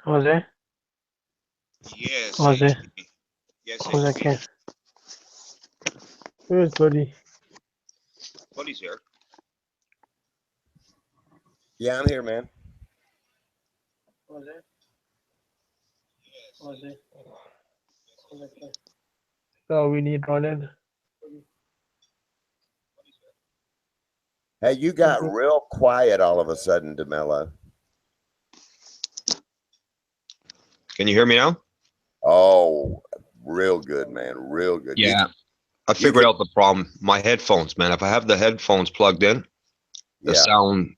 Jose, Yes, Jose, HP. Yes, Jose, HP. can where's buddy? Buddy's here. Yeah, I'm here, man. Jose, Jose, Jose, can. So we need Roland. Hey, you got real quiet all of a sudden, DeMello. Can you hear me now? Oh, real good, man. Real good. Yeah. I you figured can- out the problem. My headphones, man. If I have the headphones plugged in, the Yeah, sound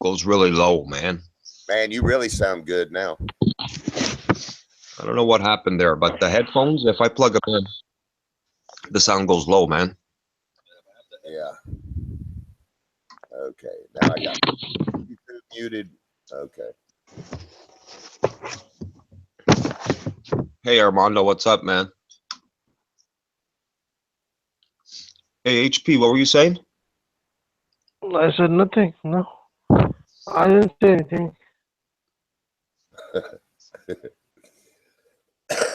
goes really low, man. man, you really sound good now. I don't know what happened there, but the headphones, if I plug them in, the sound goes low, man. Yeah. Okay. Now I got you muted. Okay. Hey, Armando, what's up, man? Hey, HP, what were you saying? I said nothing. No, I didn't say anything.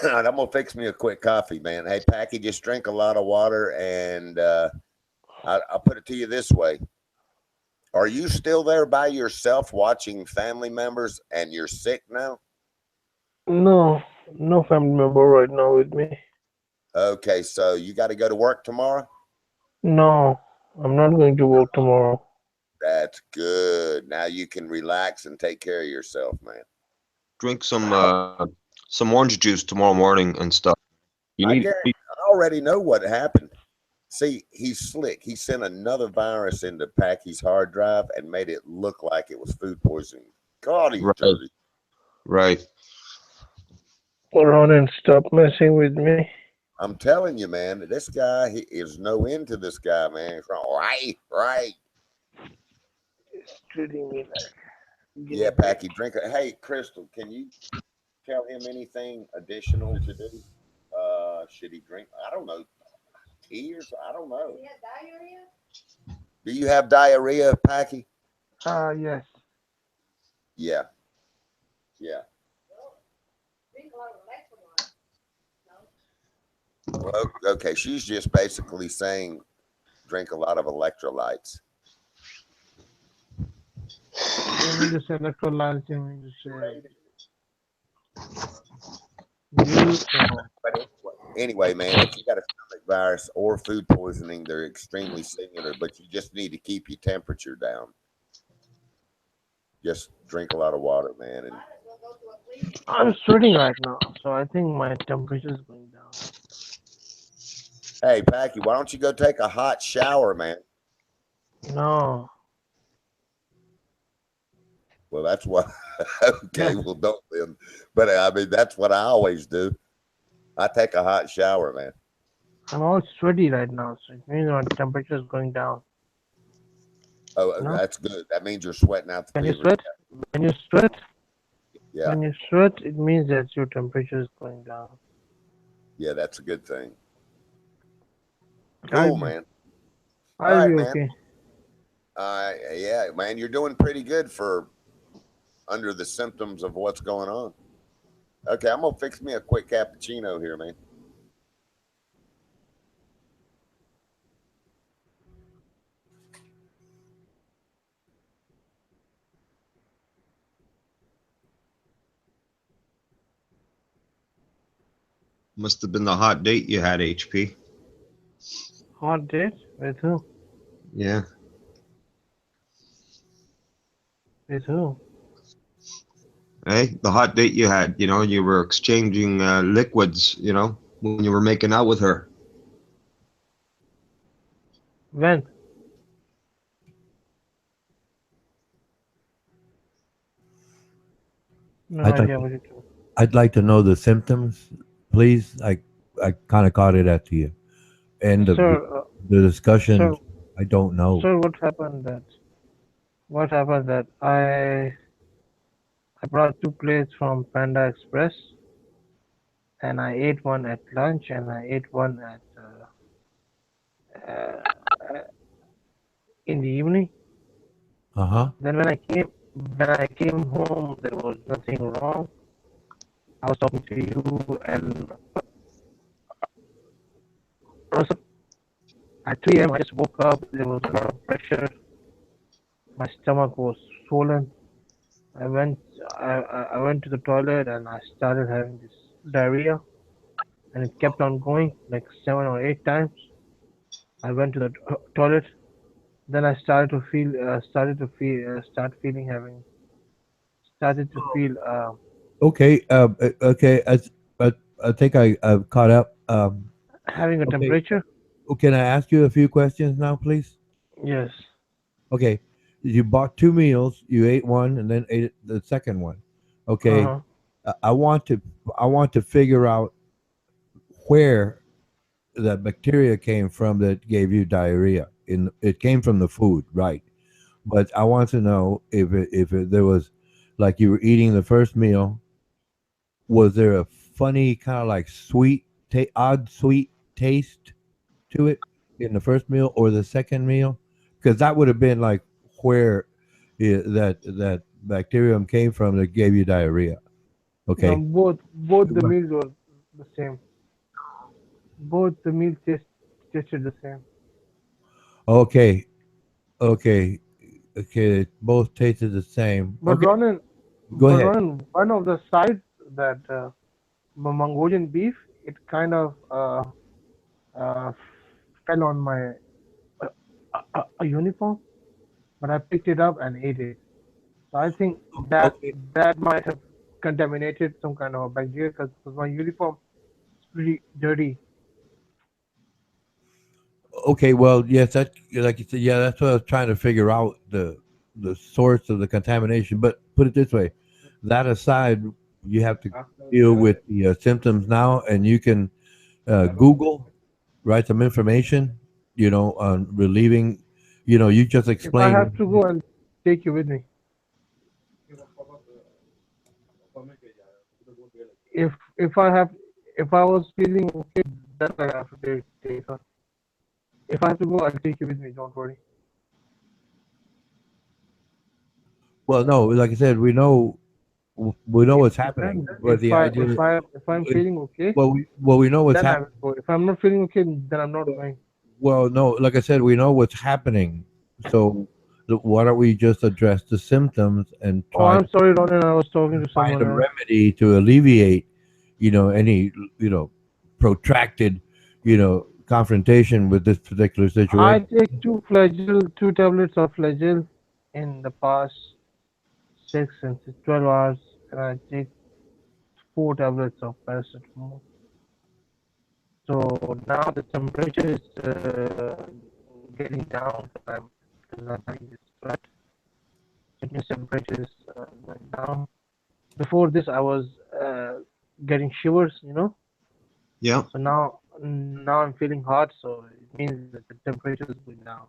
I'm gonna fix me a quick coffee, man. Hey, Packy, just drink a lot of water, and I'll put it to you this way: are you still there by yourself watching family members, and you're sick now? No, no family member right now with me. Okay, so you got to go to work tomorrow. No, I'm not going to work tomorrow. That's good. Now you can relax and take care of yourself, man. Drink some orange juice tomorrow morning and stuff. You I need guarantee, I already know what happened. See, he's slick. He sent another virus into Packy's hard drive and made it look like it was food poisoning. God, he's right, dirty. right. Ron, and stop messing with me. I'm telling you, man, this guy, he is no end to this guy, man. It's wrong. Right. He's treating me like Yeah, guinea pig. Packy, drink it. Hey, Crystal, can you tell him anything additional to do? Should he drink? I don't know. Tea or I don't know. Do you have diarrhea, Packy? Yes. Yeah. Yeah. Well, okay. She's just basically saying drink a lot of electrolytes. You mean to say electrolytes? You mean to say you? But anyway, man, if you got a stomach virus or food poisoning, they're extremely similar, but you just need to keep your temperature down. Just drink a lot of water, man. And I'm sweating right now, so I think my temperature is going down. hey, Packy, why don't you go take a hot shower, man? No. Well, that's what. Okay, well, don't then. But I mean, that's what I always do. I take a hot shower, man. I'm all sweaty right now, so it means my temperature is going down. Oh, No? that's good. That means you're sweating out the When you fever. sweat, when you sweat, Yeah, when you sweat, it means that your temperature is going down. yeah, that's a good thing. I'll Cool, be, man. All I'll right, be man. okay. Yeah, man, you're doing pretty good for under the symptoms of what's going on. Okay, I'm gonna fix me a quick cappuccino here, man. Must have been the hot date you had, HP. Hot date? With who? Yeah. With who? Hey, the hot date you had, you were exchanging liquids, when you were making out with her. When? No I'd like idea what you do. I'd like to know the symptoms, please. I kind of caught it at the end of Sir, the discussion. sir, I don't know. sir, what happened that I brought 2 plates from Panda Express and I ate one at lunch and I ate one at in the evening. Uh-huh. Then when I came home, there was nothing wrong. I was talking to you, and also at 3 a.m. I just woke up. There was a lot of pressure. My stomach was swollen. I went I went to the toilet and I started having this diarrhea, and it kept on going like 7 or 8 times. I went to the toilet. Then I start feeling having started to feel Okay. Okay. I think I've caught up. having a Okay. temperature. Can I ask you a few questions now, please? Yes. Okay. You bought two meals. You ate one and then ate the second one. Uh Okay. huh. I want to figure out where the bacteria came from that gave you diarrhea. It came from the food, right? But I want to know there was, like, you were eating the first meal. Was there a funny kind of like odd sweet taste to it in the first meal or the second meal? Because that would have been like where that bacterium came from that gave you diarrhea. No, Okay. both the meals were the same. Both the meals tasted the same. Okay. Okay. Okay. Both tasted the same. But Okay. Ronan, Go but ahead. Ronan, one of the sides that Mongolian beef, it kind of uh, fell on my a uniform, but I picked it up and ate it. So I think Okay. that might have contaminated some kind of bacteria because my uniform is pretty dirty. Okay, well, yes, that, like you said, yeah, that's what I was trying to figure out, the source of the contamination. But put it this way, that aside, you have to deal with the symptoms now, and you can Google, write some information, on relieving. You just If I explained. have to go, I'll take you with me. If if I was feeling okay, then I have to take her. If I have to go, I'll take you with me. Don't worry. Well, no, like I said, we know It what's happening, depends. but the idea, If I'm feeling okay, we know what's then I happening. will go. If I'm not feeling okay, then I'm not going. Well, no, like I said, we know what's happening. So why don't we just address the symptoms and Oh, try I'm to sorry, Ronan. I was talking to find someone a else. remedy to alleviate, any, protracted, confrontation with this particular I situation. take two tablets of flagell in the past 12 hours, and I take 4 tablets of paracetamol. So now the temperature is getting down because I'm having this sweat. Fitness temperature is going down. Before this, I was getting shivers. Yeah. So now I'm feeling hot, so it means that the temperature is going down.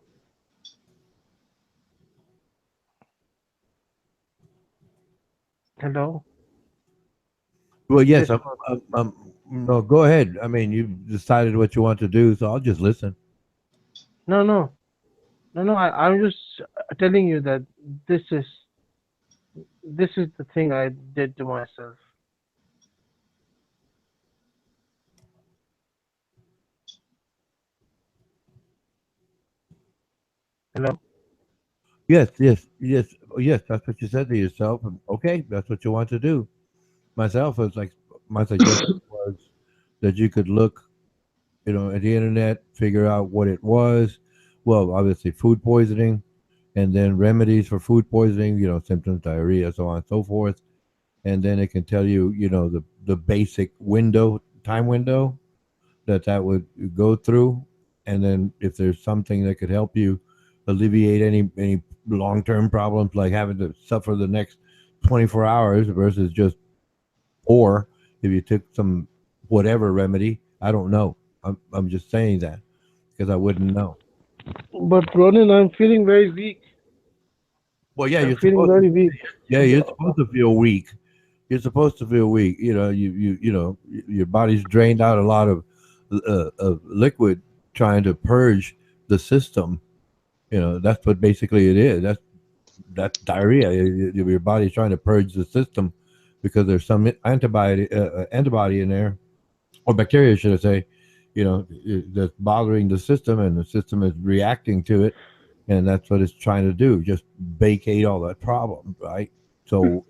Hello? Well, yes, Yes, Ron. no, go ahead. I mean, you decided what you want to do, so I'll just listen. No, no, no. I'm just telling you that this is this is the thing I did to myself. Hello? Yes, yes, yes, yes. That's what you said to yourself. And okay, that's what you want to do. Myself was like, my suggestion was that you could look, at the internet, figure out what it was. Well, obviously, food poisoning, and then remedies for food poisoning. Symptoms, diarrhea, so on and so forth. And then it can tell you, the basic time window that would go through, and then if there's something that could help you alleviate any long term problems like having to suffer the next 24 hours versus just, or if you took some whatever remedy, I don't know. I'm just saying that because I wouldn't know. But Ronan, I'm feeling very weak. Well, yeah, I'm you're feeling supposed to. very weak. Yeah, you're supposed to feel weak. You're supposed to feel weak. Your body's drained out a lot of liquid trying to purge the system, That's what basically it is. That's diarrhea. Your body's trying to purge the system because there's some antibody in there, or bacteria, should I say, that's bothering the system, and the system is reacting to it, and that's what it's trying to do, just vacate all that problem, right? So,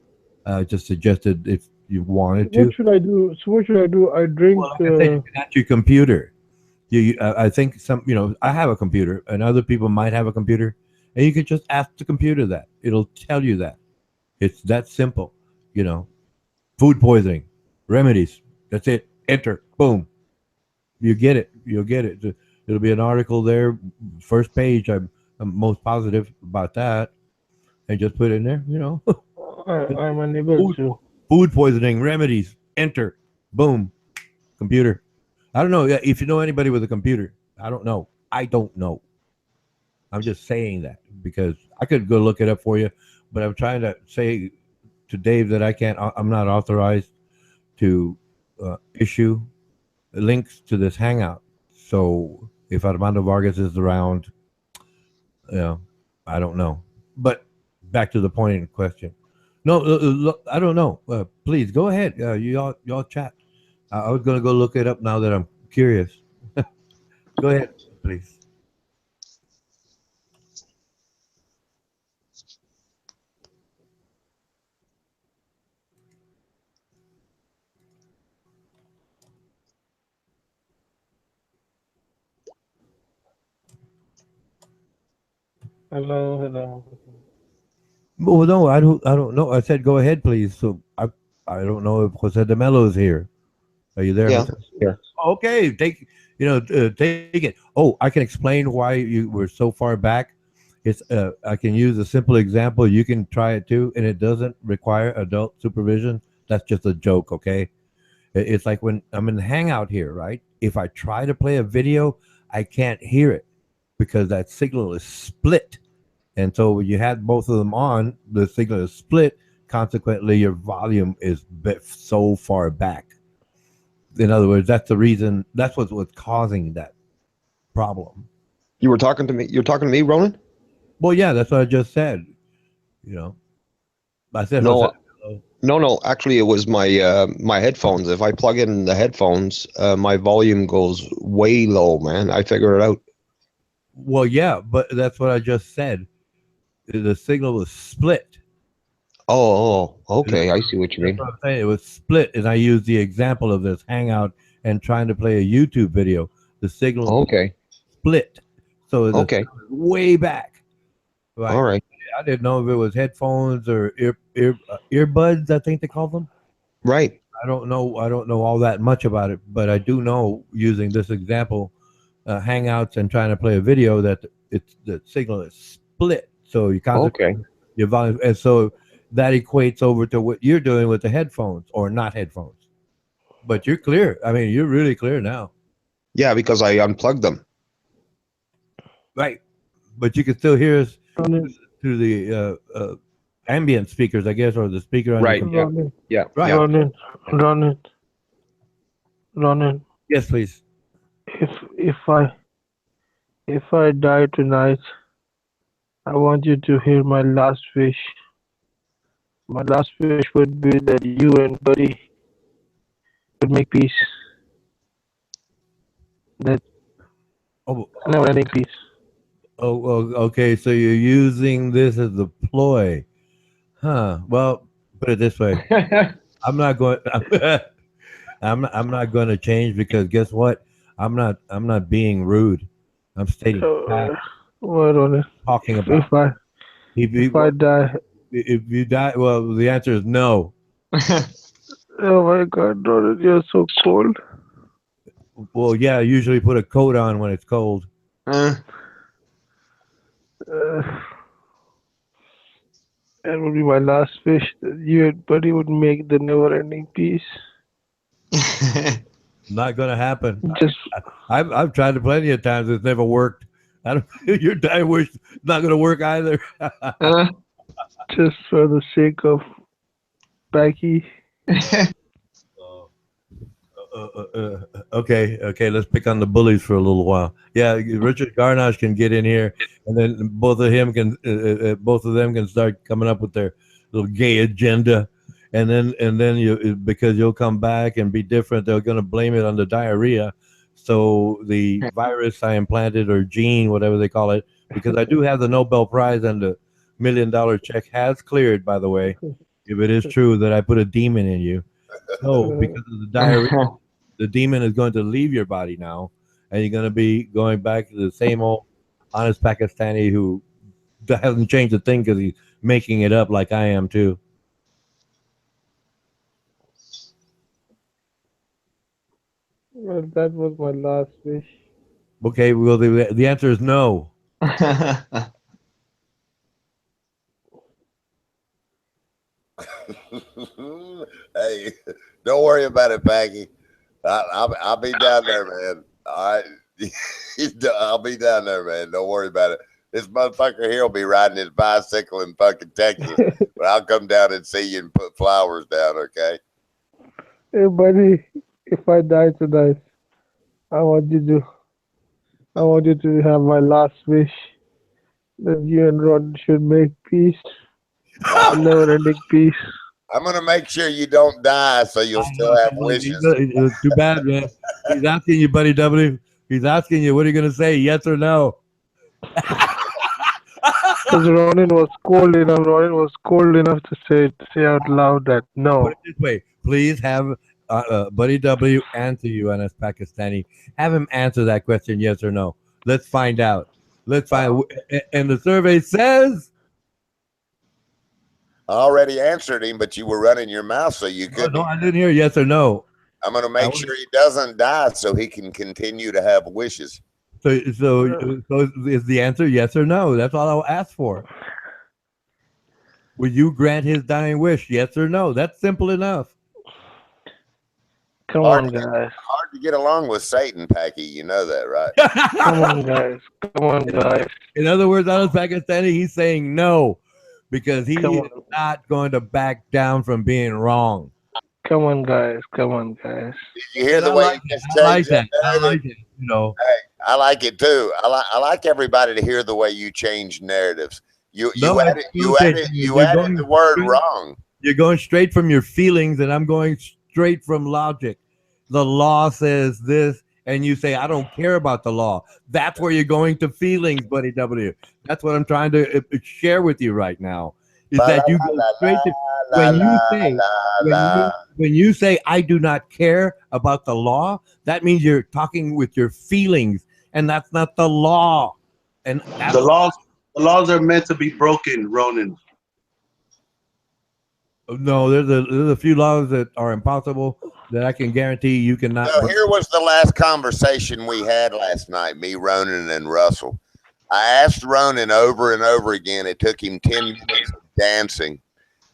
I just suggested if you wanted What to. should I do? So what should I do? I drink. Well, like I said, you can ask your computer. I think I have a computer, and other people might have a computer, and you can just ask the computer that. It'll tell you that. It's that simple, you know. Food poisoning, remedies. That's it. Enter. Boom. You get it. You'll get it. It'll be an article there, first page. I'm most positive about that, and just put in there. I'm unable food, to. food poisoning remedies. Enter. Boom. Computer. I don't know if you know anybody with a computer. I don't know. I don't know. I'm just saying that because I could go look it up for you, but I'm trying to say to Dave that I can't. I'm not authorized to issue links to this hangout. So if Armando Vargas is around, you know, I don't know. But back to the point in question. No, look, I don't know. Please go ahead. Y'all chat. I was gonna go look it up now that I'm curious. Go ahead, please. Hello, hello. Well, no, I don't know. I said go ahead, please. So I don't know if Jose de Mello is here. Are you there, Yeah. Jose? Yeah. Okay, take it. Oh, I can explain why you were so far back. It's I can use a simple example. You can try it too, and it doesn't require adult supervision. That's just a joke, okay? It's like when I'm in Hangout here, right? If I try to play a video, I can't hear it because that signal is split. And so when you had both of them on, the signal is split. Consequently, your volume is so far back. In other words, that's the reason. That's what's causing that problem. You were talking to me. You're talking to me, Ronan? Well, yeah, that's what I just said. You know, I said Jose. No, no. Actually, it was my headphones. If I plug in the headphones, my volume goes way low, man. I figure it out. Well, yeah, but that's what I just said. The signal was split. Okay. I see what you That's mean. what I'm saying. It was split, and I used the example of this Hangout and trying to play a YouTube video. The signal Okay. split, so the Okay. sound is way back. All Right. right. I didn't know if it was headphones or earbuds. I think they call them. Right. I don't know. I don't know all that much about it, but I do know using this example, Hangouts and trying to play a video that the signal is split. So you Okay. your volume, and so that equates over to what you're doing with the headphones or not headphones. But you're clear. I mean, you're really clear now, Yeah, because I unplugged them. right? But you can still hear us Ronan, through the ambient speakers, I guess, or the speaker on your Right. computer. Yeah. Ronan, Yeah. Right. Yeah. Ronan, Ronan, Ronan. Yes, please. If if I if I die tonight, I want you to hear my last wish. My last wish would be that you and Buddy would make peace. That Oh, never-ending peace. okay. So you're using this as a ploy, huh? Well, put it this way: I'm not going. I'm not going to change because guess what? I'm not being rude. I'm stating Uh, fact. well, Ronan, Talking if about if I die, if you die, well, the answer is no. oh my God, Ronan, you're so cold. Well, yeah, I usually put a coat on when it's cold. Uh, Uh, that would be my last wish that you and Buddy would make the never-ending peace. Not going to happen. Just I've tried it plenty of times. It's never worked. I don't. Your dying wish not going to work either. just for the sake of Becky. Okay. Let's pick on the bullies for a little while. Yeah, Richard Garnash can get in here, and then both of them can start coming up with their little gay agenda, and then you because you'll come back and be different. They're going to blame it on the diarrhea. So the virus I implanted or gene, whatever they call it, because I do have the Nobel Prize and the $1 million check has cleared. By the way, if it is true that I put a demon in you, so because of the diarrhea the demon is going to leave your body now, and you're going to be going back to the same old honest Pakistani who hasn't changed a thing because he's making it up like I am too. Well, that was my last wish. Okay, well the answer is no. Hey, don't worry about it, Paggy. I'll be down there, man. All right. I'll be down there, man. Don't worry about it. This motherfucker here will be riding his bicycle in fucking Texas. But I'll come down and see you and put flowers down, okay? Hey, buddy, if I die tonight, I want you to, I want you to have my last wish that you and Rod should make peace, a never-ending peace. I'm going to make sure you don't die so you'll still have wishes. It's too bad, man. He's asking you, buddy W. He's asking you, what are you going to say, yes or no? Because Ronin was cold enough. Ronin was cold enough to say out loud that no. Put it this way, please have Buddy W answer you on as Pakistani. Have him answer that question, yes or no. Let's find out. Let's find. And the survey says. I already answered him, but you were running your mouth, so you couldn't. No, I didn't hear yes or no. I'm going to make sure he doesn't die so he can continue to have wishes. So is the answer yes or no? That's all I'll ask for. Will you grant his dying wish, yes or no? That's simple enough. Come on, guys. Hard to get along with Satan, Packy. You know that, right? Come on, guys. Come on, guys. In other words, on Pakistani, he's saying no because he is not going to back down from being wrong. Come on, guys. Come on, guys. Did you hear the way he just changed I like that. I like it. You know. Hey, I like it too. I like everybody to hear the way you change narratives. You added the word wrong. You're going straight from your feelings, and I'm going straight from logic. The law says this, and you say, I don't care about the law. That's where you're going to feelings, buddy W. That's what I'm trying to share with you right now. Is that you go straight to when you say I do not care about the law, that means you're talking with your feelings, and that's not the law. And the laws are meant to be broken, Ronan. No, there's a few laws that are impossible that I can guarantee you cannot. So here was the last conversation we had last night, me, Ronan, and Russell. I asked Ronan over and over again. It took him 10 minutes of dancing.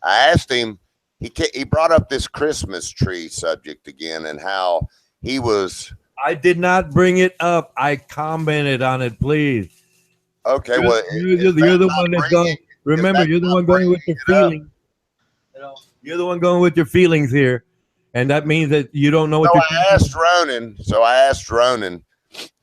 I asked him, he brought up this Christmas tree subject again and how he was. I did not bring it up. I commented on it, please. Okay, well. You're the one that's going. Remember, you're the one going with your feelings. You're the one going with your feelings here. And that means that you don't know what So I asked Ronan,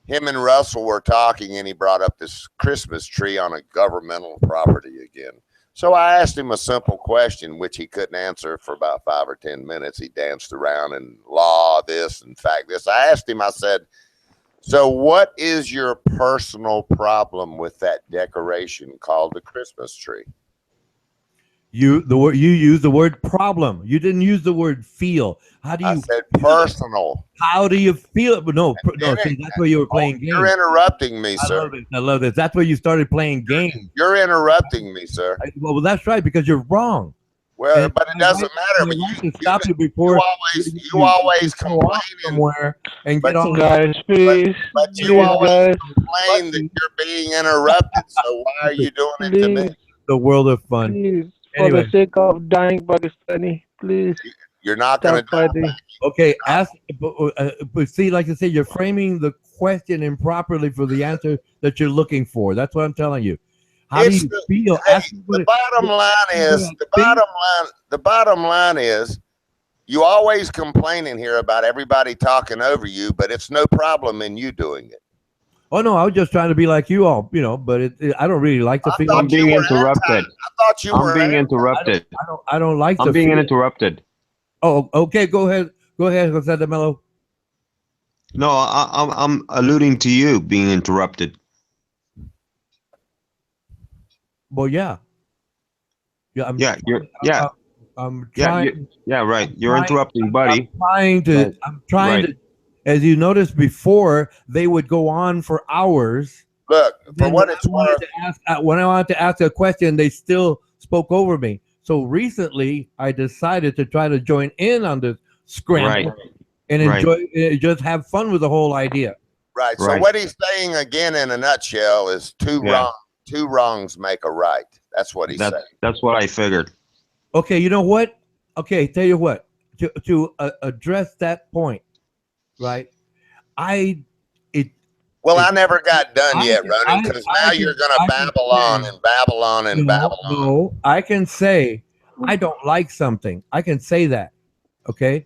him and Russell were talking, and he brought up this Christmas tree on a governmental property again. So I asked him a simple question, which he couldn't answer for about 5 or 10 minutes. He danced around and law this and fact this. I asked him, I said, so what is your personal problem with that decoration called the Christmas tree? You used the word problem. You didn't use the word feel. How do you? I said personal. How do you feel? No. See, that's where you were playing games. You're interrupting me, sir. I love this. That's where you started playing games. You're interrupting me, sir. Well, that's right because you're wrong. Well, but it doesn't matter. But you always complain somewhere and get on, guys, please. But you always complain that you're being interrupted. So why are you doing it to me? The world of fun. Please. For the sake of dying Pakistani, please. You're not going to die. Okay, ask. But see, like I said, you're framing the question improperly for the answer that you're looking for. That's what I'm telling you. How do you feel? The bottom line is You always complaining here about everybody talking over you, but it's no problem in you doing it. Oh no, I was just trying to be like you all, but I don't really like the I feeling. thought I'm being you were interrupted. I thought you I'm were being anti- interrupted. I don't like the I'm being feeling. interrupted. Oh, okay. Go ahead, Jose de Mello. No, I'm alluding to you being interrupted. Well, yeah, I'm Yeah, I'm yeah, trying. right. You're trying- interrupting, buddy. I'm trying Right. to. As you noticed before, they would go on for hours. Look, for Then what when it's I wanted worth, to ask, when I wanted to ask a question, they still spoke over me. So recently, I decided to try to join in on this scramble Right. and Right. enjoy, just have fun with the whole idea. right. So Right. what he's saying again in a nutshell is Yeah. two wrongs make a right. That's what he's saying. That's what I figured. Okay, you know what? Okay, tell you what. To address that point, right? Well, I never got done I yet, can- Ronan, I- because I now can- you're going I to can babble on say- and babble on and babble on. No, I can say I don't like something. I can say that. Okay.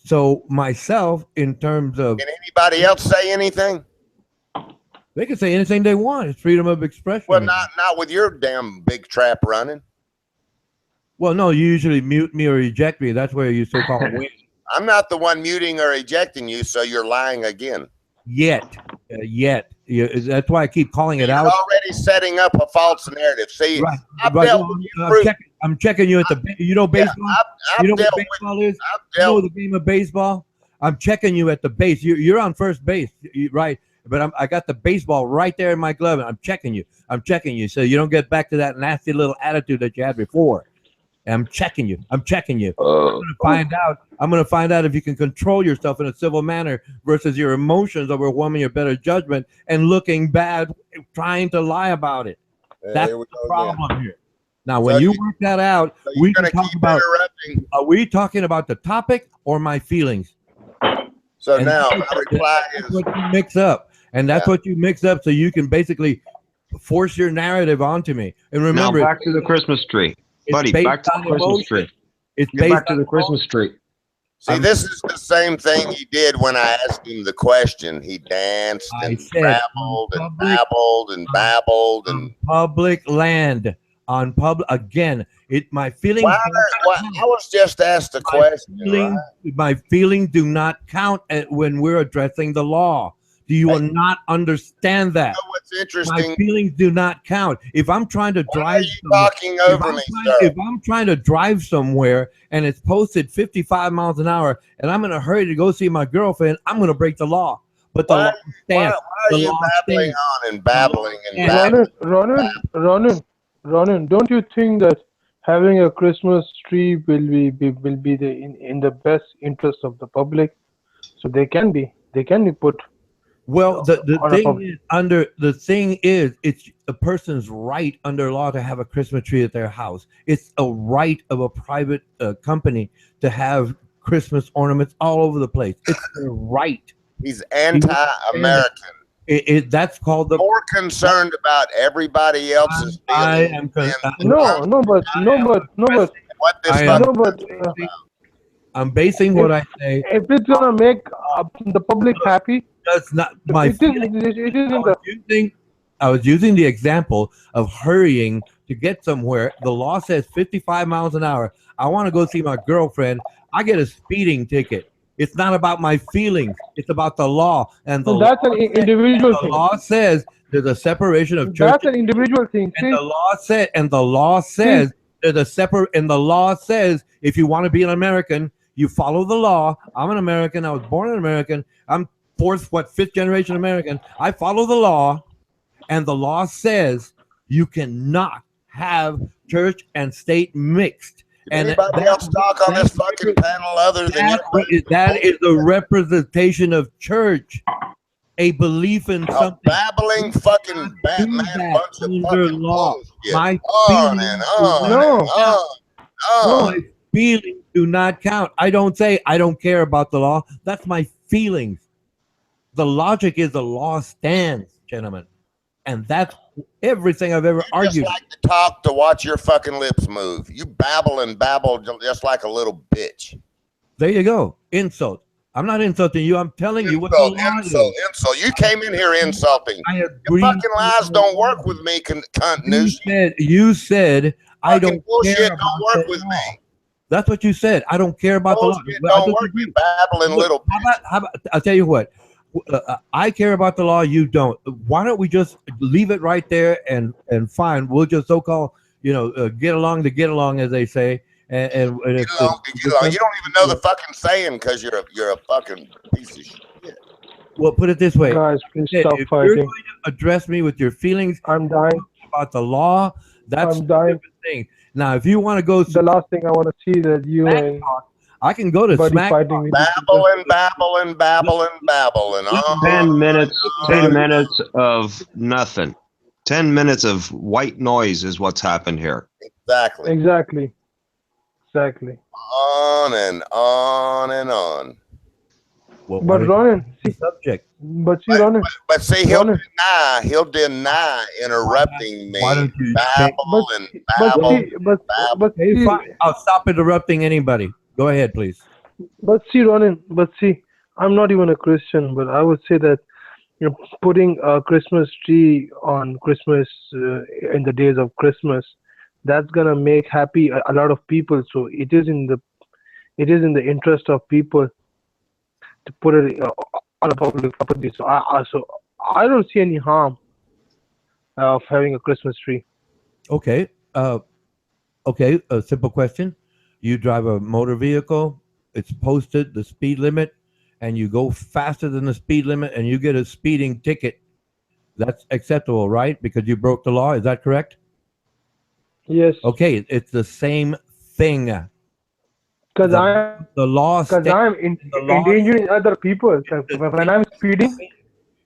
So myself, in terms of, Can anybody else say anything? they can say anything they want. It's freedom of expression. Well, not with your damn big trap running. Well, no, you usually mute me or eject me. That's where you so-called win. I'm not the one muting or ejecting you, so you're lying again. Yet. That's why I keep calling it You're out. already setting up a false narrative. See, Right. I've Right. dealt No, with you. I'm checking you at the. You know baseball. I've You know what dealt with. baseball is? I've You know dealt. the game of baseball. I'm checking you at the base. You're on first base, right? But I got the baseball right there in my glove, and I'm checking you. So you don't get back to that nasty little attitude that you had before. And I'm checking you. I'm gonna find out if you can control yourself in a civil manner versus your emotions overwhelming your better judgment and looking bad, trying to lie about it. That's Here we the go again. problem here. Now, when So you you- work that out, So you're we can going to talk keep about. interrupting. Are we talking about the topic or my feelings? So And now that's my reply That's is what you mix up, and that's Yeah. what you mix up, so you can basically force your narrative onto me. And remember, Now back to the Christmas tree, it's buddy. based Back to the on Christmas emotion. tree. It's Get based back to on the Christmas tree. See, this is the same thing he did when I asked him the question. He danced I and said, babbled on and public- babbled and babbled and on public land. On public again, my feelings. why, I was just asked a question. feelings, Right? my feelings do not count when we're addressing the law. Do you not understand that? You know what's My interesting? feelings do not count. If I'm trying to Why are drive, you talking over me, sir? if I'm trying to drive somewhere and it's posted 55 miles an hour, and I'm in a hurry to go see my girlfriend, I'm going to break the law. But the Why- law Why, stands. why are The you law babbling stands. on and babbling and Yeah. babbling? Ronan, don't you think that having a Christmas tree will be in the best interest of the public? So they can be put. Well, the on a thing pub- is, it's a person's right under law to have a Christmas tree at their house. It's a right of a private company to have Christmas ornaments all over the place. It's their right. He's anti-American. That's called the. More concerned about everybody else's I feelings am. than No, but what this I am- fucking no, but I'm basing what I say. if it's gonna make the public happy, That's not my. it isn't the. I was using the example of hurrying to get somewhere. The law says 55 miles an hour. I want to go see my girlfriend. I get a speeding ticket. It's not about my feelings. It's about the law. And the That's an individual the thing. law says there's a separation of church. That's an individual thing. And the law says there's a separate. And the law says if you want to be an American, you follow the law. I'm an American. I was born an American. I'm fifth generation American. I follow the law, and the law says you cannot have church and state mixed. Did anybody else talk on this fucking panel other than you? That is a representation of church, a belief in A something. babbling fucking Batman that bunch of under fucking law. bullshit. My On feelings and do on No. and on. My feelings do not count. I don't say I don't care about the law. That's my feelings. The logic is the law stands, gentlemen. And that's everything I've ever You argued. just like to talk to watch your fucking lips move. You babble and babble just like a little bitch. There you go. Insult. I'm not insulting you. I'm telling you what the Insult, law insult, is. insult. You came in here insulting. I Your agree. fucking lies don't work with me, cunt news. You said I Fucking don't bullshit care don't about work the with law. me. That's what you said. I don't care about the law. Bullshit Well, I don't work, disagree. you babbling Look, little how about I'll tell you what. I care about the law. You don't. Why don't we just leave it right there and fine? We'll just so-called get along to get along, as they say. And Get along, get along. You don't even know the fucking saying because you're a fucking piece of shit. Well, put it this way. Guys, please If stop you're fighting. going to address me with your feelings I'm dying. about the law, that's I'm a dying. different thing. Now, if you want to go The last thing I want to see that you and I can go to Buddy smack fighting with each other. Babble and babble and babble and babble and on. 10 minutes. Hey, 10 minutes of nothing. 10 minutes of white noise is what's happened here. Exactly. Exactly. Exactly. On and on and on. Well, why But don't you Ronan, change the subject. but see, Ronan, But see, he'll Ronan. deny interrupting Why me. don't you Babble and but babble. see, but Hey, see, fine. I'll stop interrupting anybody. Go ahead, please. but see, Ronan, but see, I'm not even a Christian, but I would say that putting a Christmas tree on Christmas in the days of Christmas, that's gonna make happy a lot of people. So it is in the interest of people to put it on a public property. So I don't see any harm of having a Christmas tree. Okay. Okay. A simple question. You drive a motor vehicle. It's posted the speed limit, and you go faster than the speed limit, and you get a speeding ticket. That's acceptable, right? Because you broke the law. Is that correct? Yes, Okay. It's the same thing. because The law because states I'm the law endangering other people.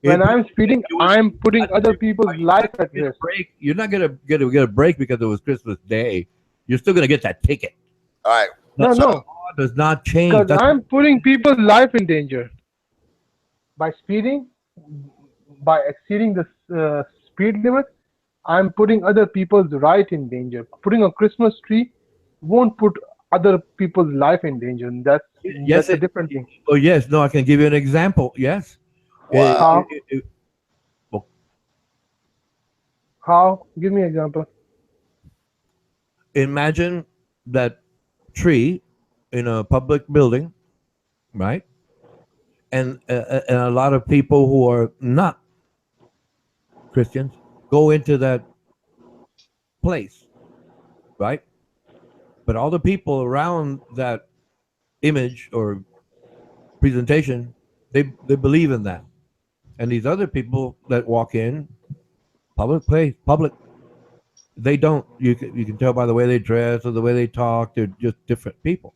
When I'm speeding, I'm putting other people's life at get a risk. break. You're not gonna get a break because it was Christmas Day. You're still gonna get that ticket. All right. No, The no, law does not change. because That's I'm putting people's life in danger by speeding, by exceeding the speed limit. I'm putting other people's right in danger. Putting a Christmas tree won't put other people's life in danger. And that's yes. a different thing. Oh yes. No, I can give you an example. Yes. Wow. How? Well, How? Give me an example. imagine that tree in a public building, right? And a lot of people who are not Christians go into that place, right? But all the people around that image or presentation, they believe in that. And these other people that walk in public place, public, they don't. You can tell by the way they dress or the way they talk. They're just different people.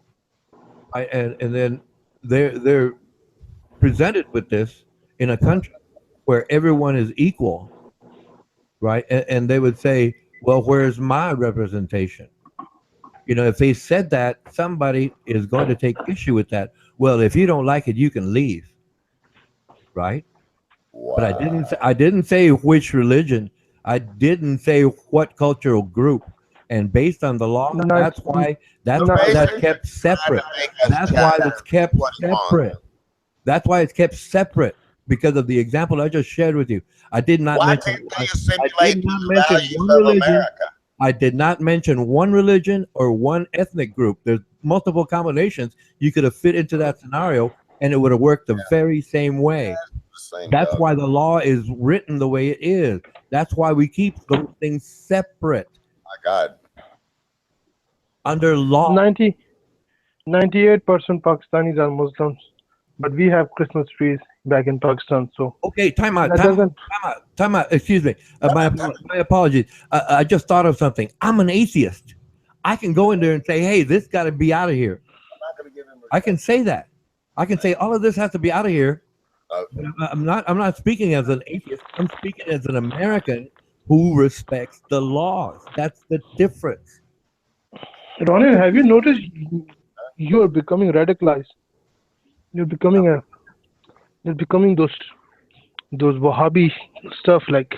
And then they're presented with this in a country where everyone is equal, right? And they would say, well, where's my representation? If they said that, somebody is going to take issue with that. Well, if you don't like it, you can leave, right? But I didn't say which religion. I didn't say what cultural group. And based on the law, No, that's why that's no, why that's kept separate. That's why it's kept separate. That's why it's kept separate because of the example I just shared with you. I did not Why mention. can't they I assimilate did to not the mention values one of religion. America? I did not mention one religion or one ethnic group. There's multiple combinations you could have fit into that scenario, and it would have worked the very same way. The same That's dog. why the law is written the way it is. That's why we keep those things separate My God. under law. 98% Pakistanis are Muslims, but we have Christmas trees back in Pakistan. So Okay, time out. that Time out. doesn't. Time out. Excuse me. My apologies. I just thought of something. I'm an atheist. I can go in there and say, "Hey, this got to be out of here." I'm not going to give him I can say that. I can say all of this has to be out of here. Okay. I'm not speaking as an atheist. I'm speaking as an American who respects the laws. That's the difference. Ronan, have you noticed you are becoming radicalized? You're becoming those Wahhabi stuff. Like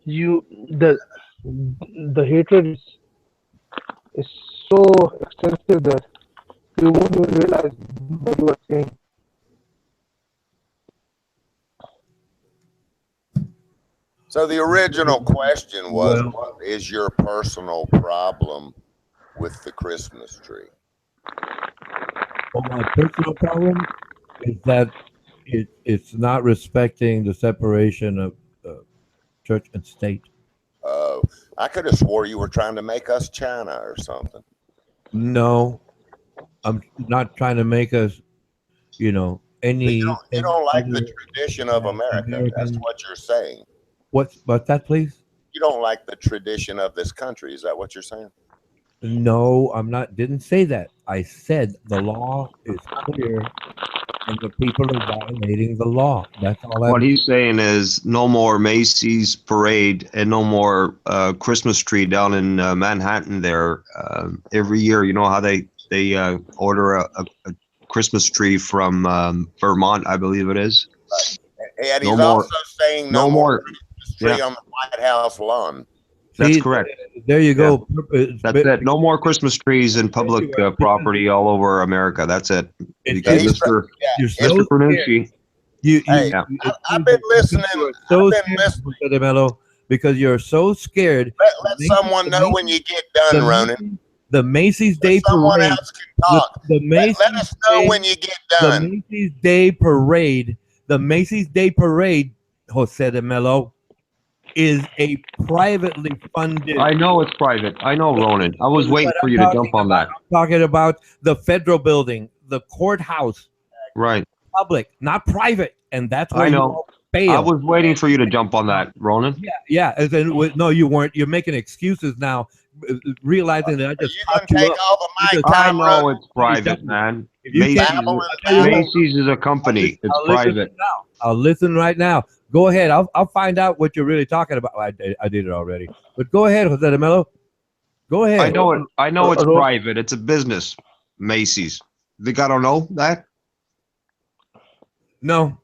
you, the hatred is so extensive that you won't even realize what you are saying. So the original question was, Well- what is your personal problem with the Christmas tree? Well, my personal problem is that it's not respecting the separation of church and state. I could have swore you were trying to make us China or something. No, I'm not trying to make us, any. You don't like the other tradition of America. That's American. what you're saying. What's that, please? You don't like the tradition of this country. Is that what you're saying? No, I'm not. Didn't say that. I said the law is clear, and the people are violating the law. That's all. What he's saying is no more Macy's parade and no more Christmas tree down in Manhattan there. Every year, you know how they order a Christmas tree from Vermont, I believe it is. And No he's more- also saying no more Christmas tree on the White House lawn. That's See, correct. There you go. That's it. No more Christmas trees in public property all over America. That's it. Because He's Mr. You're Mr. so Fernucci, Hey, I've been listening. I've been listening. De Mello, because you're so scared. Let someone know when you get done, Ronan. The Macy's Day Someone Parade. else can talk. The Let us know when you get done. The Macy's Day Parade. The Macy's Day Parade, Jose de Mello, is a privately funded. I know it's private. I know, Ronan. I was waiting for you to jump on that. I'm talking about the federal building, the courthouse, Right. public, not private, and that's why I you know. all fail. I was waiting for you to jump on that, Ronan. Yeah. And then, no, you weren't. You're making excuses now, realizing that I just You gonna talked you take up. all the mic I time, know Ronan? it's private, man. If you Macy's, can't- Macy's is a company. It's I'll listen private. now. I'll listen right now. Go ahead. I'll find out what you're really talking about. I did it already. But go ahead, Jose de Mello. Go ahead. I know it. I know it's Ro- private. It's a business. Macy's. Think I don't know that? No,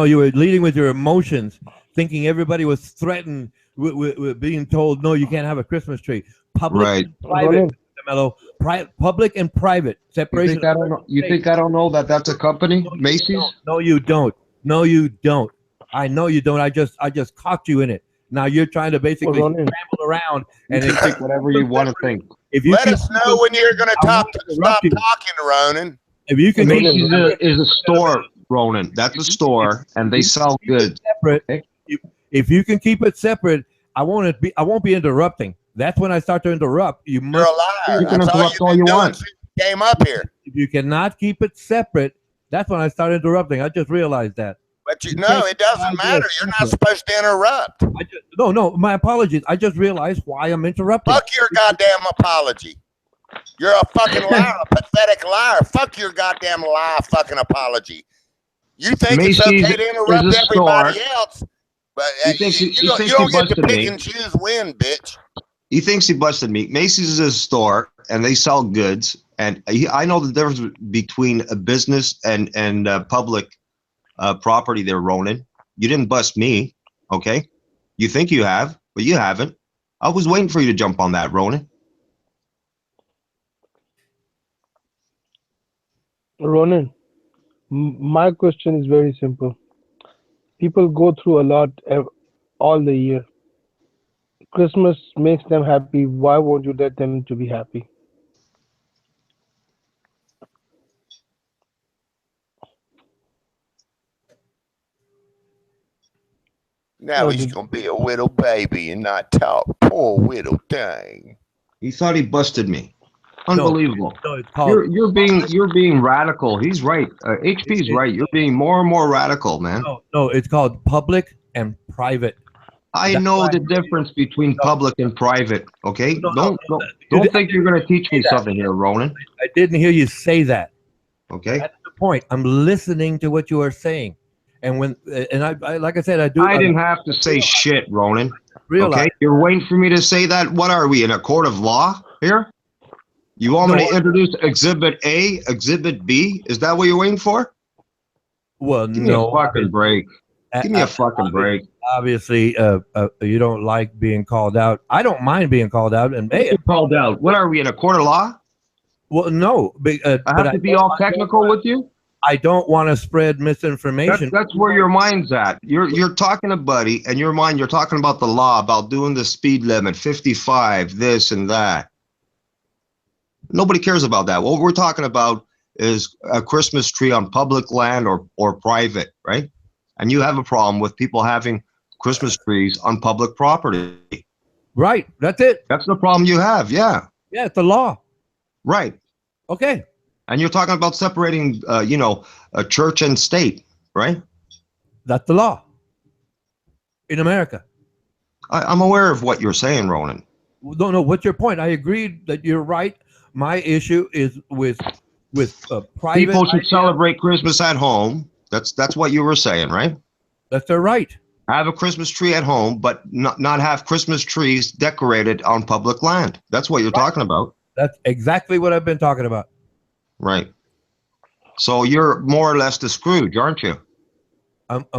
you were leading with your emotions, thinking everybody was threatened with being told, no, you can't have a Christmas tree. Public Right. and private, Ronan, Jose de Mello. Public and private You separation. think I don't know? You think I don't know that that's a company, Macy's? No, you don't. No, you don't. I know you don't. I just caught you in it. Now you're trying to basically Ronan. scramble around, You and can think whatever you want to think. if you Let can, us know when you're going to I talk. won't interrupt Stop you. talking, Ronan. if you can keep Macy's it is a store, Ronan. That's a store, and they sell goods. separate, Okay. if you can keep it separate, I won't be interrupting. That's when I start to interrupt. You You're a must. liar. You can That's all interrupt you've all been you doing want. since you came up here. If you cannot keep it separate, that's when I start interrupting. I just realized that. But no, it doesn't matter. You're not supposed to interrupt. No. My apologies. I just realized why I'm interrupting. Fuck your goddamn apology. You're a fucking liar, a pathetic liar. Fuck your goddamn lie fucking apology. You think Macy's it's okay to is interrupt a everybody store. else, but He thinks he you thinks don't he get to busted pick me. and choose when, bitch. He thinks he busted me. Macy's is a store, and they sell goods. And I know the difference between a business and public property there, Ronan. You didn't bust me, okay? You think you have, but you haven't. I was waiting for you to jump on that, Ronan. Ronan, my question is very simple. People go through a lot all the year. Christmas makes them happy. Why won't you let them to be happy? Now Oh, he's did- gonna be a little baby and not talk. Poor little thing. He thought he busted me. Unbelievable. No, it's called. You're being radical. He's right. HP's right. You're being more and more radical, man. No, it's called public and private. I That's know why- the difference between public and private. Okay, No, don't think you're going to teach me something here, Ronan. I didn't hear you say that. Okay, That's the point. I'm listening to what you are saying, and when and I like I said, I do. I didn't have to say shit, Ronan. realize. Okay, you're waiting for me to say that. What are we in a court of law here? You want me No. to introduce Exhibit A, Exhibit B? Is that what you're waiting for? Well, Give me no. a fucking break. Give me a fucking break. Obviously, you don't like being called out. I don't mind being called out, and hey, Get called out. What are we in a court of law? Well, no, I but have to be all technical with you. I don't want to spread misinformation. That's where your mind's at. You're talking to Buddy, and your mind. You're talking about the law, about doing the speed limit, 55, this and that. Nobody cares about that. What we're talking about is a Christmas tree on public land or private, right? And you have a problem with people having Christmas trees on public property. Right. That's it. That's the problem you have. Yeah. Yeah, it's the law. Right. Okay. And you're talking about separating, a church and state, right? That's the law in America. I'm aware of what you're saying, Ronan. Don't know what's your point. I agree that you're right. My issue is with private. People should ideas. celebrate Christmas at home. That's what you were saying, right? That's their right. Have a Christmas tree at home, but not have Christmas trees decorated on public land. That's what you're talking about. That's exactly what I've been talking about. Right. So you're more or less the Scrooge, aren't you? What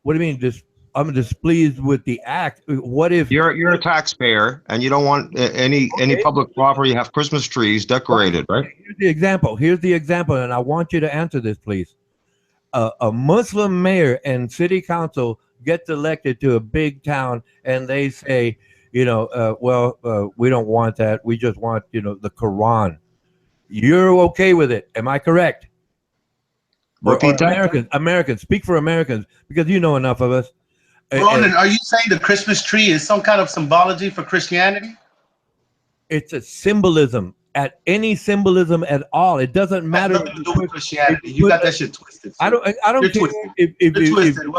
do you mean? I'm displeased with the act. What if You're a taxpayer and you don't want any public property have Christmas trees decorated, right? Here's the example. And I want you to answer this, please. A Muslim mayor and city council gets elected to a big town, and they say, we don't want that. We just want, the Quran. You're okay with it? Am I correct? Repeat that. Americans, speak for Americans, because you know enough of us. Ronan, are you saying the Christmas tree is some kind of symbology for Christianity? It's a symbolism. At any symbolism at all, it doesn't matter. Nothing to do with Christianity. You got that shit twisted. I don't You're care twisted. if You're twisted.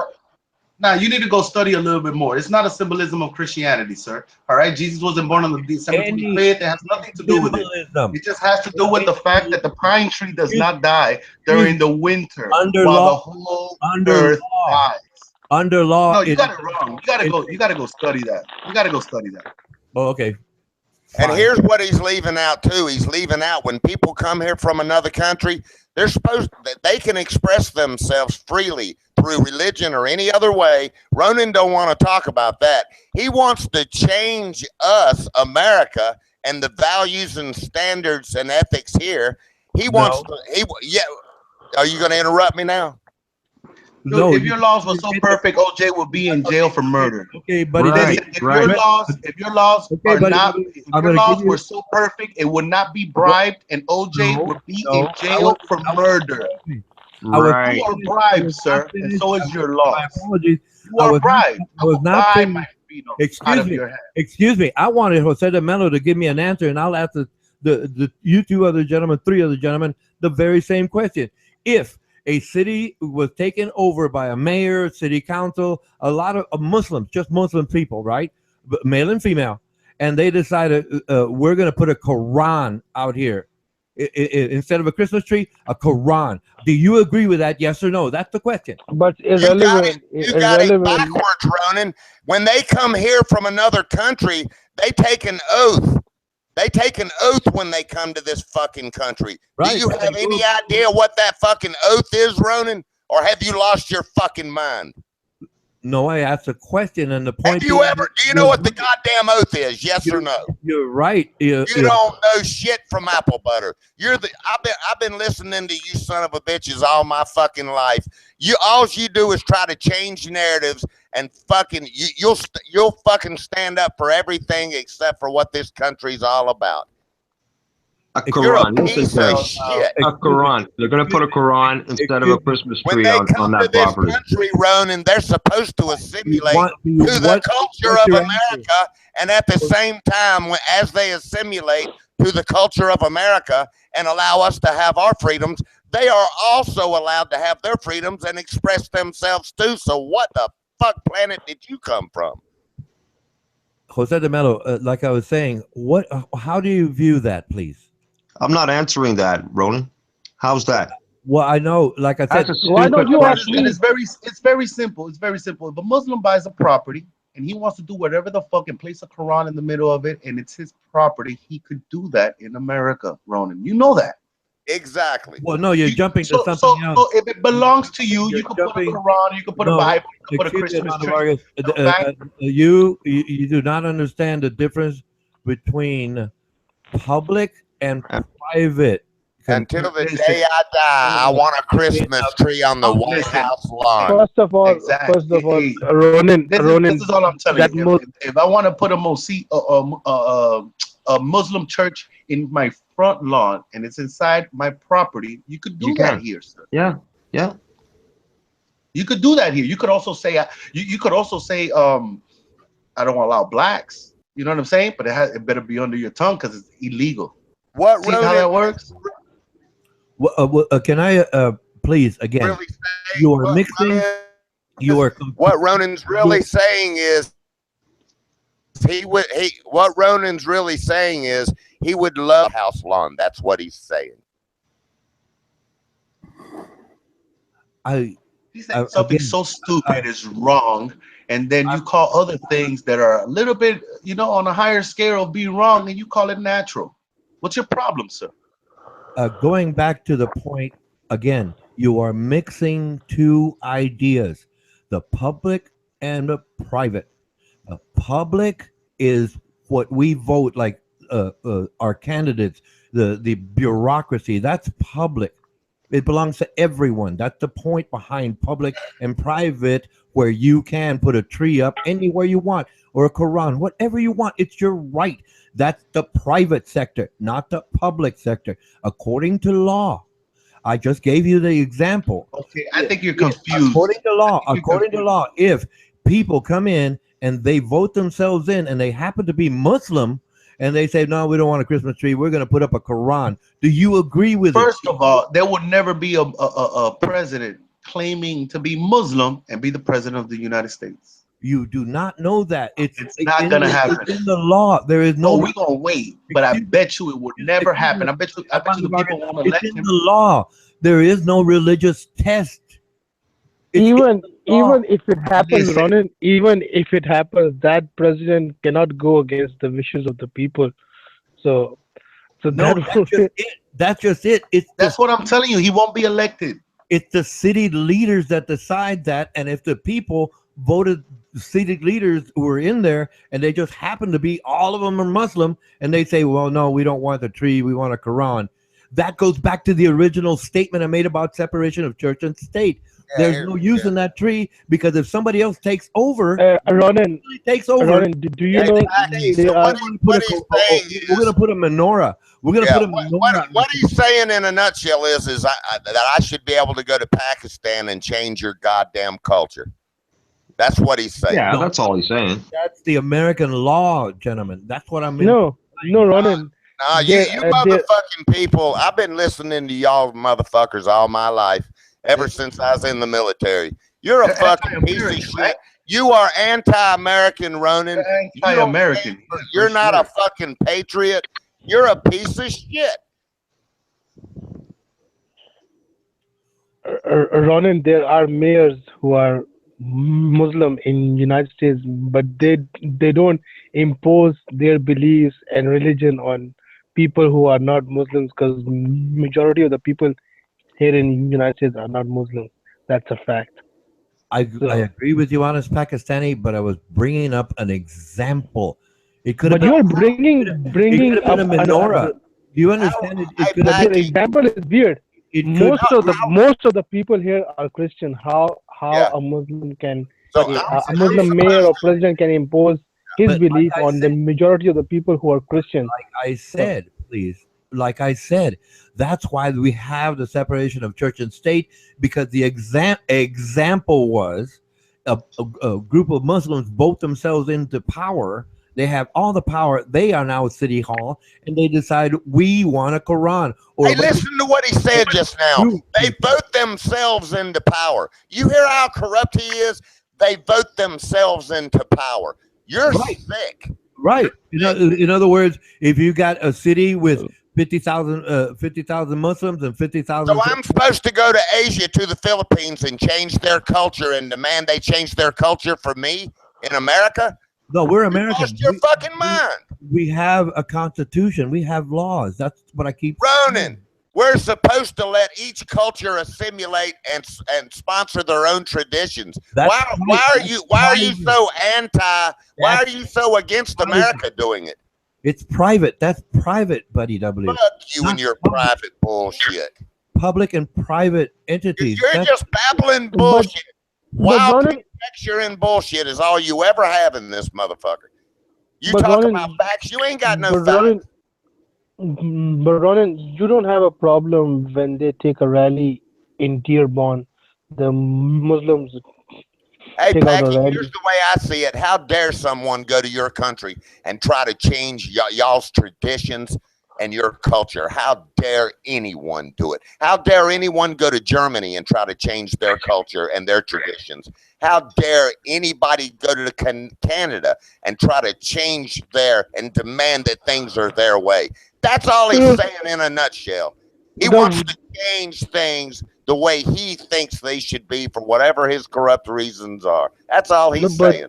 Now you need to go study a little bit more. It's not a symbolism of Christianity, sir. All right, Jesus wasn't born on the December 25th. It has nothing to do with it. It just has to do with the fact that the pine tree does not die during the winter while the whole earth dies. Under law, no, you got it wrong. You gotta go study that. You gotta go study that. Oh, okay. And here's what he's leaving out too. He's leaving out when people come here from another country, they can express themselves freely through religion or any other way. Ronan don't want to talk about that. He wants to change us, America, and the values and standards and ethics here. He wants to. Are you going to interrupt me now? Dude, if your laws were so perfect, OJ would be in jail for murder. Okay, but if your laws were so perfect, it would not be bribed, and OJ would be in jail for murder. Right. You are bribed, sir, and so is your laws. Apologies. You are bribed. I was not saying. Excuse me. I wanted Jose de Mello to give me an answer, and I'll ask the you three other gentlemen, the very same question. If a city was taken over by a mayor, city council, a lot of Muslims, just Muslim people, right? Male and female. And they decided we're going to put a Quran out here. Instead of a Christmas tree, a Quran. Do you agree with that? Yes or no? That's the question. But You got it backwards, Ronan. When they come here from another country, they take an oath. They take an oath when they come to this fucking country. Right. Do you have any idea what that fucking oath is, Ronan? Or have you lost your fucking mind? No, I asked a question, and the point. Do you know what the goddamn oath is? Yes or no? You're right. You don't know shit from apple butter. I've been listening to you son of a bitches all my fucking life. All you do is try to change narratives and fucking you'll fucking stand up for everything except for what this country's all about. A Quran. Piece of shit. A Quran. They're going to put a Quran instead of a Christmas tree on that property. Country, Ronan, they're supposed to assimilate to the culture of America, and at the same time, as they assimilate to the culture of America and allow us to have our freedoms, they are also allowed to have their freedoms and express themselves too. So what the fuck planet did you come from? Jose de Mello, like I was saying, how do you view that, please? I'm not answering that, Ronan. How's that? Well, I know, like I said, why don't you ask me? It's very simple. It's very simple. If a Muslim buys a property and he wants to do whatever the fuck and place a Quran in the middle of it, and it's his property, he could do that in America, Ronan. You know that. Exactly. Well, no, you're jumping to something else. So if it belongs to you, you can put a Quran, you can put a Bible, you can put a Christmas tree. You do not understand the difference between public and private. Until the Listen. day I die, I want a Christmas tree on the White Listen. House lawn. First of all, Exactly. Ronan, This is all I'm telling that you. If I want to put a Muslim church in my front lawn and it's inside my property, you could do You that can. here, sir. Yeah. Yeah. You could do that here. You could also say you could also say I don't allow blacks. You know what I'm saying? But it better be under your tongue because it's illegal. What See how Ronan that works? Can I please again? really saying, You are mixing. You are what Ronan's really saying is what Ronan's really saying is he would love house lawn. That's what he's saying. He's saying something so stupid is wrong, and then you call other things that are a little bit, on a higher scale of being wrong, and you call it natural. What's your problem, sir? Going back to the point again, you are mixing two ideas, the public and the private. The public is what we vote, like our candidates, the bureaucracy. That's public. It belongs to everyone. That's the point behind public and private, where you can put a tree up anywhere you want or a Quran, whatever you want. It's your right. That's the private sector, not the public sector, according to law. I just gave you the example. Okay, I think you're confused. According to law, if people come in and they vote themselves in and they happen to be Muslim and they say, no, we don't want a Christmas tree, we're going to put up a Quran. Do you agree with it? First of all, there would never be a president claiming to be Muslim and be the president of the United States. You do not know that. It's not going to happen. It's in the law. There is no. We're going to wait, but I bet you it would never happen. I bet you the people won't elect him. It's in the law. There is no religious test. Even if it happens, Ronan, even if it happens, that president cannot go against the wishes of the people. So no, that's just it. That's what I'm telling you. He won't be elected. It's the city leaders that decide that, and if the people voted city leaders who are in there and they just happen to be, all of them are Muslim, and they say, well, no, we don't want the tree, we want a Quran. That goes back to the original statement I made about separation of church and state. There's no use in that tree, because if somebody else takes over, Ronan, do you know? What he's saying is, we're going to put a menorah. We're going to put a menorah. What he's saying in a nutshell is that I should be able to go to Pakistan and change your goddamn culture. That's what he's saying. Yeah, that's all he's saying. That's the American law, gentlemen. That's what I mean. No, Ronan. You motherfucking people. I've been listening to y'all motherfuckers all my life, ever since I was in the military. You're a fucking piece of shit. You are anti-American, Ronan. Anti-American. You're not a fucking patriot. You're a piece of shit. Ronan, there are mayors who are Muslim in United States, but they don't impose their beliefs and religion on people who are not Muslims, because majority of the people here in United States are not Muslims. That's a fact. I agree with you, honest Pakistani, but I was bringing up an example. It could have. But you are bringing up a menorah. Do you understand? The example is weird. Most of the people here are Christian. How a Muslim can, a Muslim mayor or president can impose his belief on the majority of the people who are Christian? Like I said, like I said, that's why we have the separation of church and state, because the example was a group of Muslims vote themselves into power. They have all the power. They are now at City Hall, and they decide we want a Quran. Hey, listen to what he said just now. They vote themselves into power. You hear how corrupt he is? They vote themselves into power. You're sick. Right. In other words, if you got a city with 50,000 Muslims and 50,000. So I'm supposed to go to Asia, to the Philippines, and change their culture and demand they change their culture for me in America? No, we're American. You lost your fucking mind. We have a constitution. We have laws. That's what I keep saying. We're supposed to let each culture assimilate and sponsor their own traditions. Why are you so anti? Why are you so against America doing it? It's private. That's private, buddy. W. Fuck you Not and your public. private bullshit. Public and private entities. You're That's, just babbling But bullshit. but Wild Ronan, conjecture and bullshit is all you ever have in this motherfucker. You but talk Ronan, about facts, you ain't got no but facts. Ronan, you don't have a problem when they take a rally in Dearborn. The Muslims Hey, take out a Packy, rally. here's the way I see it. How dare someone go to your country and try to change y'all's traditions and your culture? How dare anyone do it? How dare anyone go to Germany and try to change their culture and their traditions? How dare anybody go to Canada and try to change and demand that things are their way? That's all he's saying in a nutshell. He wants to change things the way he thinks they should be for whatever his corrupt reasons are. That's all he's saying.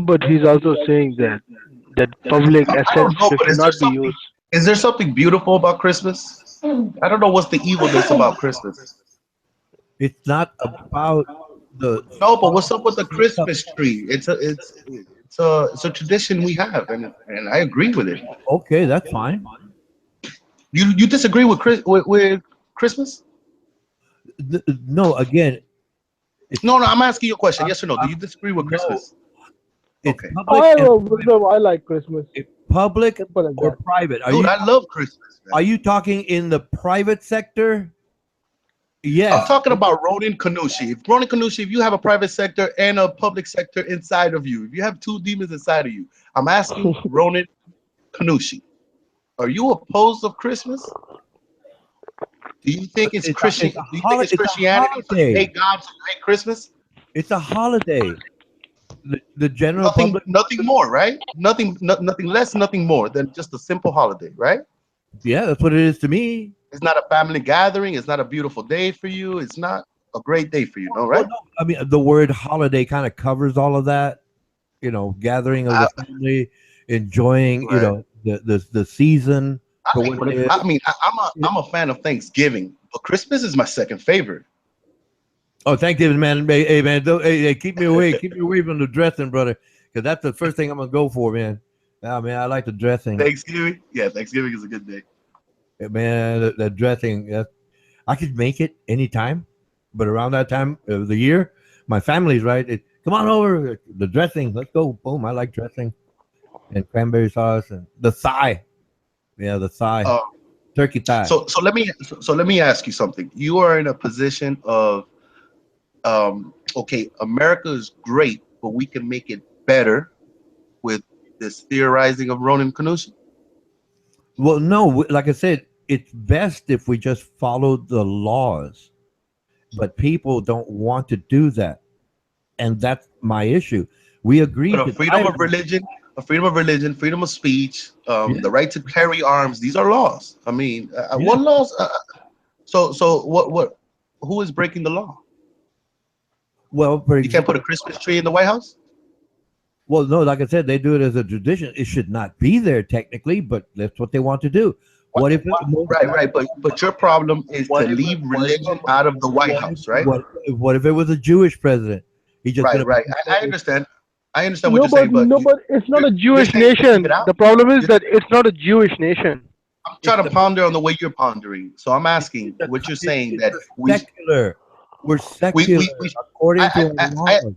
But he's also saying that public I assets don't know, but should not be used. is there something beautiful about Christmas? I don't know what's the evilness about Christmas. it's not about the. No, but what's up with the Christmas tree? It's a tradition we have, and I agree with it. Okay, that's fine. You disagree with with Christmas? No, again, No, I'm asking you a question. Yes or no? Do you disagree with no. Christmas? It's Okay. public I like Christmas. public Simple as or that. private. Dude, I love Christmas, man. Are you talking in the private sector? I'm Yes. talking about Ronin Kanushi. If you have a private sector and a public sector inside of you, if you have two demons inside of you, I'm asking Ronin Kanushi, are you opposed of Christmas? Do you think it's Christian? Do you think it's Christianity to hate God to hate Christmas? It's a holiday. The general public. Nothing more, right? Nothing less, nothing more than just a simple holiday, right? Yeah, that's what it is to me. It's not a family gathering. It's not a beautiful day for you. It's not a great day for you, no, right? Well, no, I mean, the word holiday kind of covers all of that. Gathering of the family, enjoying, Right. the season. For what it is. I'm a fan of Thanksgiving, but Christmas is my second favorite. Oh, Thanksgiving, man. Hey, man, hey, keep me away from the dressing, brother, because that's the first thing I'm gonna go for, man. Nah, man, I like the dressing. Thanksgiving, yeah, Thanksgiving is a good day. Man, the dressing. I could make it anytime, but around that time of the year, my family's right. Come on over, the dressing. Let's go. Boom. I like dressing and cranberry sauce and the thigh. Yeah, the thigh, turkey thigh. So let me ask you something. You are in a position of, okay, America is great, but we can make it better with this theorizing of Ronan Kanushi. Well, no, like I said, it's best if we just follow the laws, but people don't want to do that, and that's my issue. We agree But to freedom of religion, freedom of speech, the right to carry arms. These are laws. I mean, what laws? So what? Who is breaking the law? Well, You can't put a Christmas tree in the White House. Well, no, like I said, they do it as a tradition. It should not be there technically, but that's what they want to do. What if Right. But your problem is to leave religion out of the White House, right? What if it was a Jewish president? He just Right. I understand. I understand what you're saying, but but it's not a Jewish nation. The problem is that it's not a Jewish nation. I'm trying to ponder on the way you're pondering. So I'm asking what you're saying that we're secular according to our laws.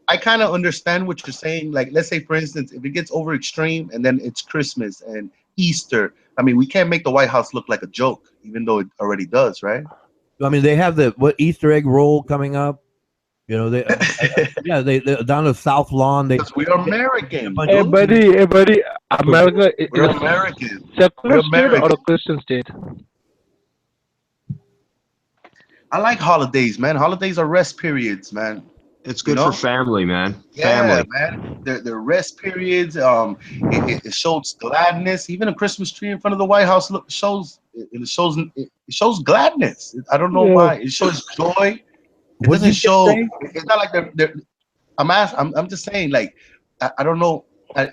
I kind of understand what you're saying. Like, let's say, for instance, if it gets over extreme and then it's Christmas and Easter, I mean, we can't make the White House look like a joke, even though it already does, right? I mean, they have the Easter egg roll coming up. They down the South Lawn. Because we're American. Hey, buddy, America We're is American. a secular state or a Christian state? I like holidays, man. Holidays are rest periods, man. It's good for family, man. Yeah, Family. man. They're rest periods. It shows gladness. Even a Christmas tree in front of the White House shows gladness. I don't know why. It shows joy. It doesn't show. It's not like they're. I'm just saying. Like, I don't know. I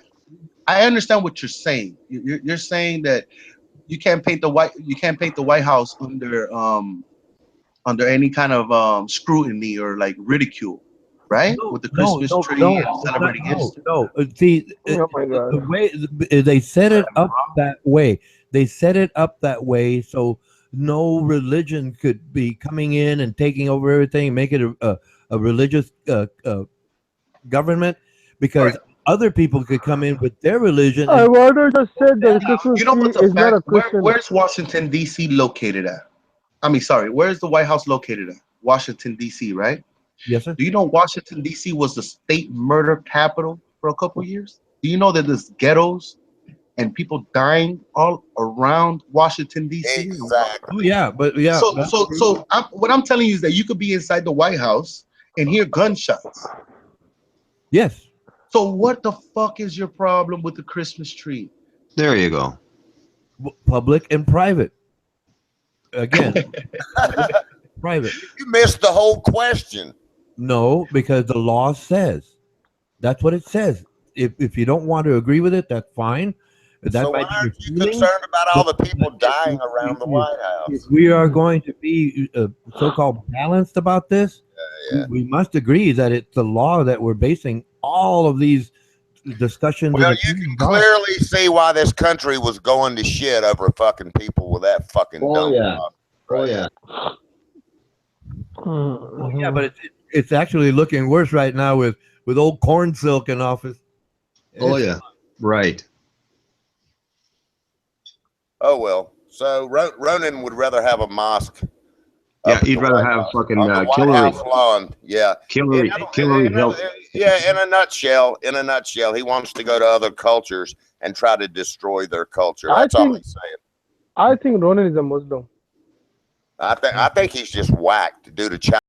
understand what you're saying. You're saying that you can't paint the White House under any kind of scrutiny or like ridicule. right? With the Christmas tree and celebrating history. See, Oh my God. the way they set it up that way, they set it up that way so no religion could be coming in and taking over everything, make it a religious government, because other people could come in with their religion. I And wanted to say that the Christmas You know tree what's a is not a fact? Christian. Where's Washington D.C. located at? I mean, sorry, where's the White House located at? Washington D.C. Right? yes, sir. Do you know Washington D.C. was the state murder capital for a couple years? Do you know that there's ghettos and people dying all around Washington D.C.? Exactly. Oh yeah, but yeah. What I'm telling you is that you could be inside the White House and hear gunshots. Yes. So what the fuck is your problem with the Christmas tree? There you go. Public and private. Again, private. You missed the whole question. No, because the law says that's what it says. If you don't want to agree with it, that's fine. That So why might be your aren't you feeling, concerned about all the but people dying around the White if House? we are going to be so-called balanced about this, Yeah. we must agree that it's the law that we're basing all of these discussions. Well, and you can opinions on. clearly see why this country was going to shit over fucking people with that fucking dumb yeah. fuck. Oh yeah. Well, yeah, but it's actually looking worse right now with old Corn Silk in office. Oh yeah. Right. Oh well. So Ronan would rather have a mosque. Yeah, up at he'd the rather White have House, fucking on the White Hillary. House lawn. Yeah. Hillary Hill. Yeah, in a nutshell, he wants to go to other cultures and try to destroy their culture. That's all he's saying. I think Ronan is a Muslim. I think he's just whacked due to China.